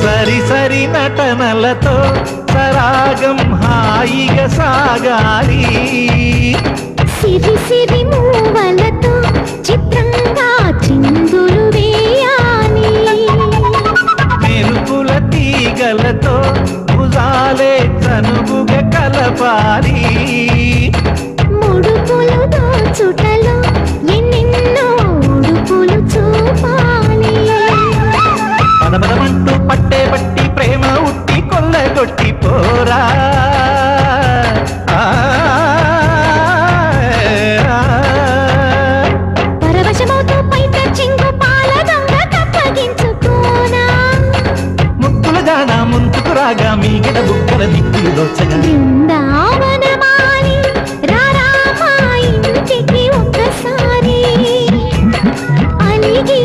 సరి సరి నటనలతో సరాగం హాయిగా సాగాలి సిరి సిరి మూవలతో చిత్రంగా చిందులు వేయాలి మెరుపుల తీగలతో భుజాలే చనువుగా కలపాలి ముడుపులు దోచుటలో ఎన్నెన్నో ఉడుపులు చూపాలి పదమదమంటూ పట్టే బట్టి ప్రేమ ఉట్టి కొల్లగొట్టి పోరా పరవశమవుతూ పైట చింగు పాల దొంగ కప్పగించుకోనా ముక్కుల జాన ముందుకు రాగా మీగడ బుక్కల దిక్కులు దోచగా బృందావనమాలి రారా మా ఇంటికి ఒక్కసారి అలిగి